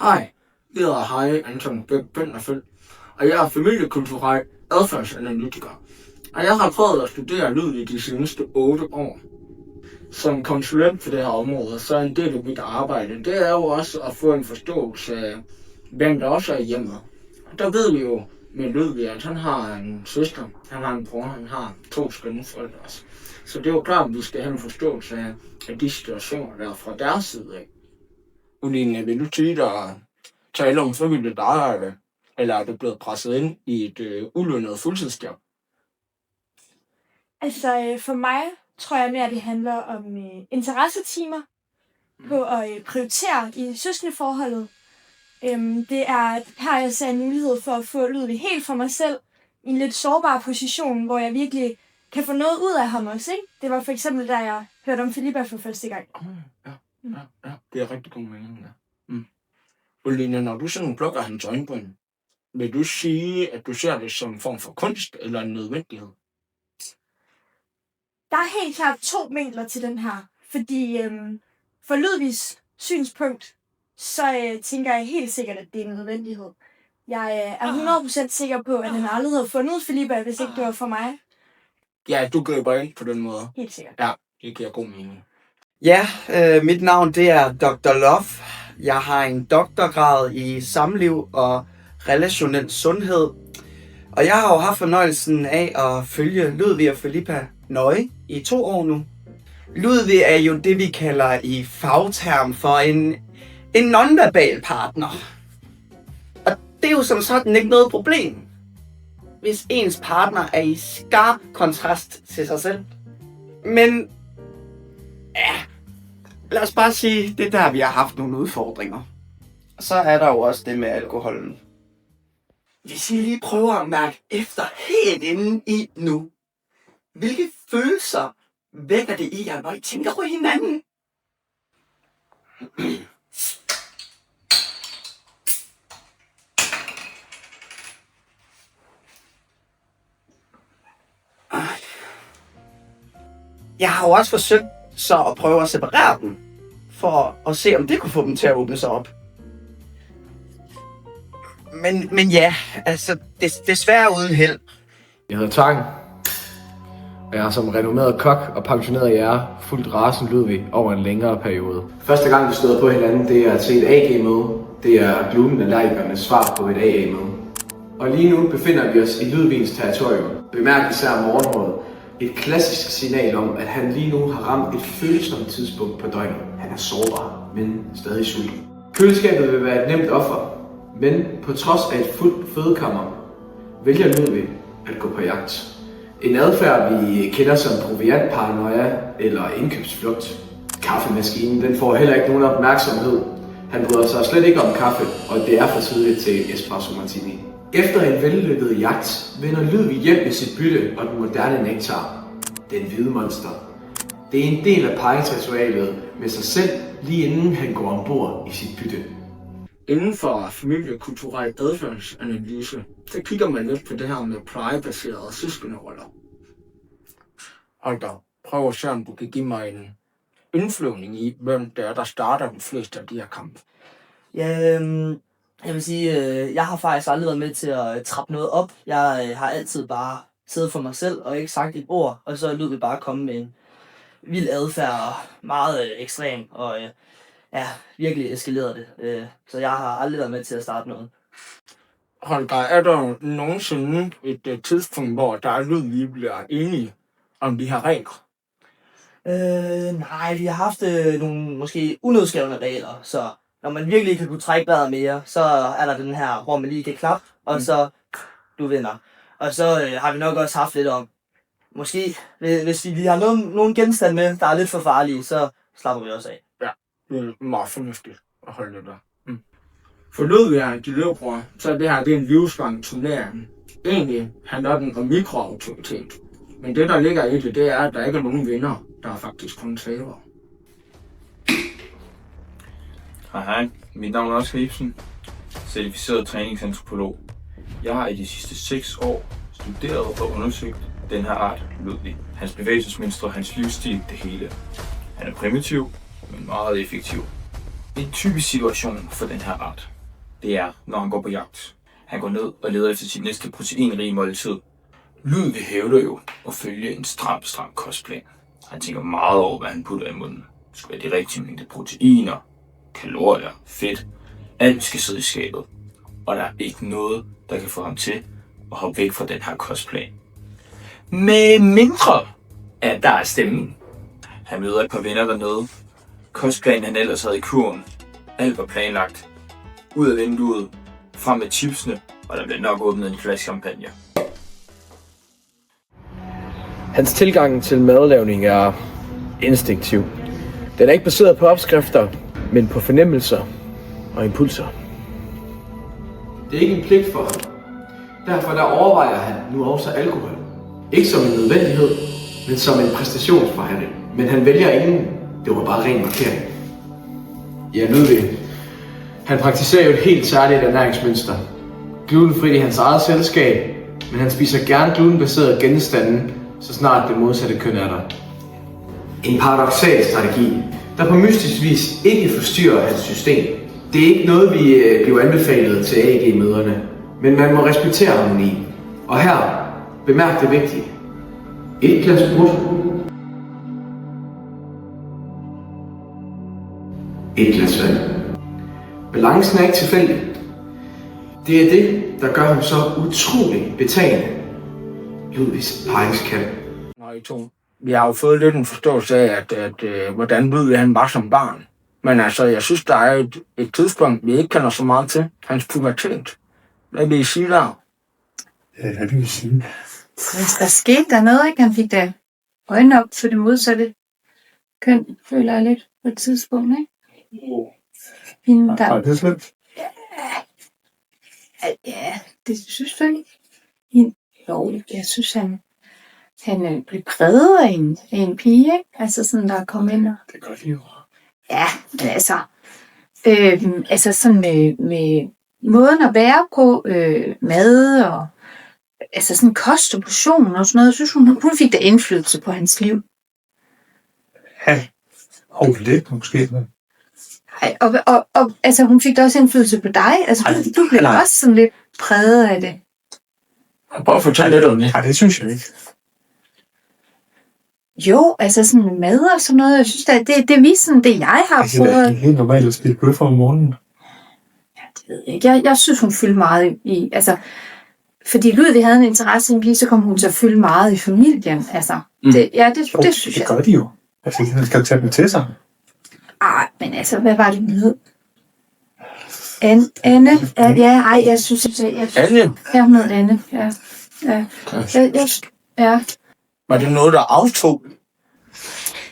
Hej, jeg hedder Hej Anton Bæk Benderfeldt, og jeg er familiekulturel adfærdsanalytiker. Og jeg har prøvet at studere lyd i de seneste 8 år. Som konsulent på det her område, så er en del af mit arbejde, det er jo også at få en forståelse af, hvem der også er i hjemmet. Og der ved vi jo med Ludvig, at han har en søster, han har en bror, han har 2 skønne forældre også. Så det er jo klart, at vi skal have en forståelse af de situationer, der er fra deres side af. Uline, vil du sige dig tale om frivilligt arbejde, eller er du blevet presset ind i et ulønnet fuldtidsjob? Altså for mig tror jeg mere, det handler om interessetimer på at prioritere i søskendeforholdet. Det er her, jeg ser en mulighed for at få Ludvig helt for mig selv i en lidt sårbar position, hvor jeg virkelig kan få noget ud af ham også, ikke? Det var for eksempel, da jeg hørte om Filippa for første gang. Ja, det er rigtig god mening, ja. Uline, når du sådan plukker hans øjenbryn, vil du sige, at du ser det som en form for kunst eller en nødvendighed? Der er helt klart 2 vinkler til den her, fordi for Ludvigs synspunkt, så tænker jeg helt sikkert, at det er en nødvendighed. Jeg er 100% sikker på, at han aldrig havde fundet Filippa, hvis ikke det var for mig. Ja, du griber ind på den måde. Helt sikkert. Ja, det giver god mening. Ja, mit navn det er Dr. Love. Jeg har en doktorgrad i samliv og relationel sundhed. Og jeg har jo haft fornøjelsen af at følge Ludvig og Filippa nøje i 2 år nu. Ludvig er jo det, vi kalder i fagterm for en nonverbal partner. Og det er jo som sådan ikke noget problem, hvis ens partner er i skarp kontrast til sig selv. Men ja, lad os bare sige, det der, vi har haft nogle udfordringer. Så er der jo også det med alkoholen. Hvis I lige prøver at mærke efter helt inden i nu, hvilke følelser vækker det i jer, når I tænker på hinanden? Jeg har jo også forsøgt så at prøve at separere dem, for at se, om det kunne få dem til at åbne sig op. Men ja, altså desværre uden held. Jeg hedder Tang, og jeg har som renommeret kok og pensioneret jæger fulgt racen Ludvig over en længere periode. Første gang vi støder på hinanden, det er til et AG-møde. Det er glutenallergikernes svar på et AA-møde. Og lige nu befinder vi os i Ludvigs territorium. Bemærk især morgenrådet. Et klassisk signal om, at han lige nu har ramt et følsomt tidspunkt på døgnet. Han er sårbar, men stadig sulten. Køleskabet vil være et nemt offer, men på trods af et fuldt fødekammer, vælger Ludvig at gå på jagt. En adfærd, vi kender som proviantparanoia eller indkøbsflugt. Kaffemaskinen, den får heller ikke nogen opmærksomhed. Han bryder sig slet ikke om kaffe, og det er for tidligt til espresso martini. Efter en vellykket jagt vender Ludvig hjem med sit bytte og den moderne nektar. Den hvide monster. Det er en del af paringsritualet med sig selv, lige inden han går ombord i sit bytte. Inden for familiekulturel adfærdsanalyse, så kigger man lidt på det her med plejebaserede søskenderoller. Holger, prøv at se, om du kan give mig en indflyvning i, hvem det er, der starter de fleste af de her kampe. Ja, jeg vil sige, jeg har faktisk aldrig været med til at trappe noget op. Jeg har altid bare siddet for mig selv og ikke sagt et ord, og så lød vi bare komme med en vild adfærd, meget ekstrem, og virkelig eskaleret det. Så jeg har aldrig været med til at starte noget. Holger, er der nogensinde et tidspunkt, hvor der er Ludvig bliver enige om de her regler? Nej, vi har haft nogle måske unødskrevne regler, så når man virkelig ikke kan kunne trække vejret mere, så er der den her, hvor man lige kan klappe, og så du vinder. Og så har vi nok også haft lidt om, måske hvis vi lige har nogle genstande med, der er lidt for farlige, så slapper vi også af. Ja, det er meget fornuftigt at holde det der. For Ludvig og de lillebror, så er det her en livslang turnering. Egentlig handler den om mikroautoritet. Men det, der ligger i det, det er, at der ikke er nogen vinder, der er faktisk kun tabere. Hej, mit navn er Oscar Ibsen, certificeret træningsantropolog. Jeg har i de sidste 6 år studeret og undersøgt den her art, Ludvig. Hans bevægelsesmønstre, hans livsstil, det hele. Han er primitiv, men meget effektiv. En typisk situation for den her art. det er, når han går på jagt. Han går ned og leder efter sit næste proteinrige måltid. Ludvig hævder jo at følge en stram kostplan. Han tænker meget over, hvad han putter i munden. Det skal være de rigtige mængder proteiner, kalorier, fedt. Alt skal sidde i skabet. Og der er ikke noget, der kan få ham til at hoppe væk fra den her kostplan. Med mindre, at der er stemning. Han møder et par venner dernede. Kostplanen han ellers havde i kurven. Alt var planlagt. Ud af vinduet, frem med chipsene, og der blev nok åbnet en flaske champagne. Hans tilgang til madlavning er instinktiv. Den er ikke baseret på opskrifter, men på fornemmelser og impulser. Det er ikke en pligt for ham. Derfor der overvejer han nu også alkohol. Ikke som en nødvendighed, men som en præstationsforhandling. Men han vælger ingen. Det var bare ren markering. Ja, Ludvig. Han praktiserer jo et helt særligt ernæringsmønster. Glutenfrit i hans eget selskab, men han spiser gerne glutenbaserede genstande, så snart det modsatte køn er der. En paradoksal strategi, der på mystisk vis ikke forstyrrer hans system. Det er ikke noget, vi bliver anbefalet til AG-møderne, men man må respektere harmoni. Og her, bemærk det vigtige. Et glas brudt. Et glas vand. Balancen er ikke tilfældig. Det er det, der gør ham så utrolig betagende. Ludvigs pegingskald. Når I to. Vi har jo fået lidt en forståelse af, hvordan Ludvig han var som barn. Men altså, jeg synes, der er et tidspunkt, vi ikke kender så meget til. Hans pubertet. Hvad vil I sige der? Ja, hvad vil I sige? Der skete der noget, ikke? Han fik da øjnene op for det modsatte køn, føler jeg lidt på et tidspunkt, ikke? Hende, der... Er det slemt? Ja, det synes du ikke? Hende... Jo, jeg synes, han blev præget af en pige, ikke? Altså sådan, der kom ind og... Det gør de jo. Ja, men altså sådan med måden at være på, mad og altså sådan kost og portion og sådan noget, jeg synes hun fik da indflydelse på hans liv. Ja, og lidt måske. Men... Ej, og altså hun fik da også indflydelse på dig, altså du blev også sådan lidt præget af det. Prøv at fortælle lidt om det. Nej, det synes jeg ikke. Jo, altså sådan med mad og sådan noget, jeg synes da, det er sådan det, jeg har Altså, prøvet. det er helt normalt at spille bøffer om morgenen. Ja, det ved jeg ikke. Jeg synes, hun fyldte meget i, altså, fordi Ludvig havde en interesse i en pige, så kom hun til at fylde meget i familien, altså. Det synes jeg. Det gør de jo. Altså, han skal tage dem til sig. Men altså, hvad var det, hun hed? Anne? Jeg synes... Anne? Ja, hun hed Anne, ja. Ja. Var det noget, der aftog?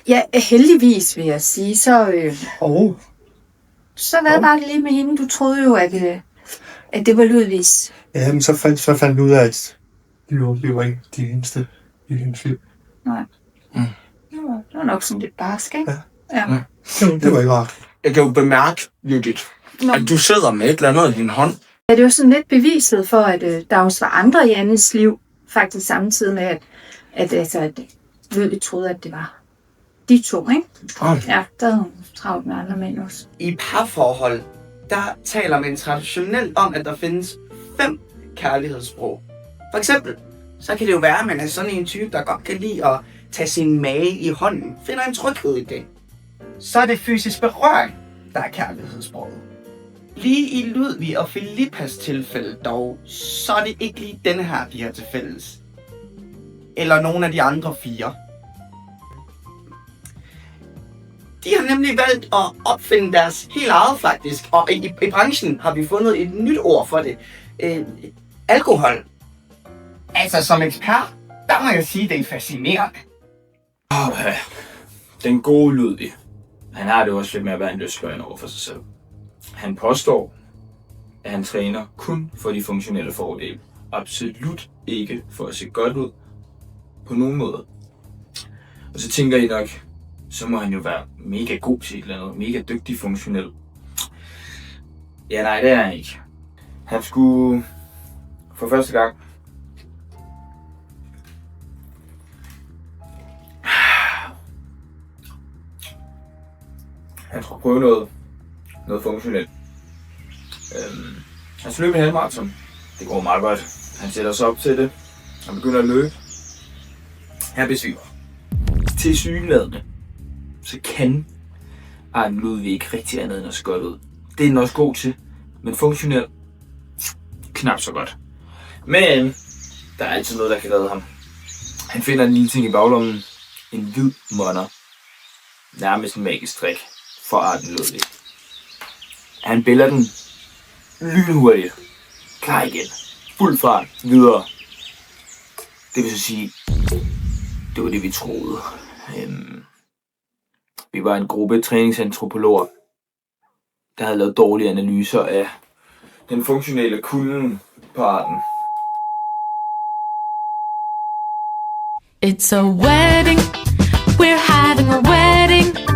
Ja, heldigvis vil jeg sige, så hvad var det lige med hende? Du troede jo, at det var Ludvigs. Ja, men så fandt vi ud af, at de var ikke de eneste i hendes liv. Nej. Det var nok sådan lidt barsk, ikke? Ja. Det var ikke rart. Jeg kan jo bemærke, Judith, at du sidder med et eller andet i din hånd. Ja, det var sådan lidt beviset for, at der også var andre i Annes liv, faktisk samtidig med, at Ludvig troede, at det var de to, ikke? Ja, der havde hun travlt med andre mænd også. I parforhold, der taler man traditionelt om, at der findes 5 kærlighedssprog. For eksempel, så kan det jo være, at man er sådan en type, der godt kan lide at tage sin mage i hånden, finder en tryghed i det. Så er det fysisk berøring, der er kærlighedssproget. Lige i Ludvig og Filippas tilfælde dog, så er det ikke lige denne her, de har til fælles. Eller nogen af de andre 4. De har nemlig valgt at opfinde deres helt eget faktisk, og i branchen har vi fundet et nyt ord for det. Alkohol. Altså som ekspert, der må jeg sige, det er fascinerende. Den gode Ludvig. Han har det også lidt med at være en løsgøjende over for sig selv. Han påstår, at han træner kun for de funktionelle fordele. Absolut ikke for at se godt ud på nogen måde. Og så tænker I nok, så må han jo være mega god til et eller andet, mega dygtig funktionel. Ja, nej, det er han ikke. Han skulle for første gang han skulle prøve noget funktionelt. Han skal løbe en halvmarathon. Det går meget godt. Han sætter sig op til det. Han begynder at løbe. Han besvimer. Til sygeladende, så kan Arden Ludvig ikke rigtig andet end at se godt ud. Det er den også god til, men funktionelt knap så godt. Men der er altid noget, der kan redde ham. Han finder en lille ting i baglommen. En hvid monner. Nærmest en magisk trick for Arden Ludvig. Han bæller den lynhurtigt. Klar igen. Fuld fart. Videre. Det vil så sige, det var det, vi troede. Vi var en gruppe træningsantropologer, der havde lavet dårlige analyser af den funktionelle kulden på arten. It's a wedding, we're having a wedding.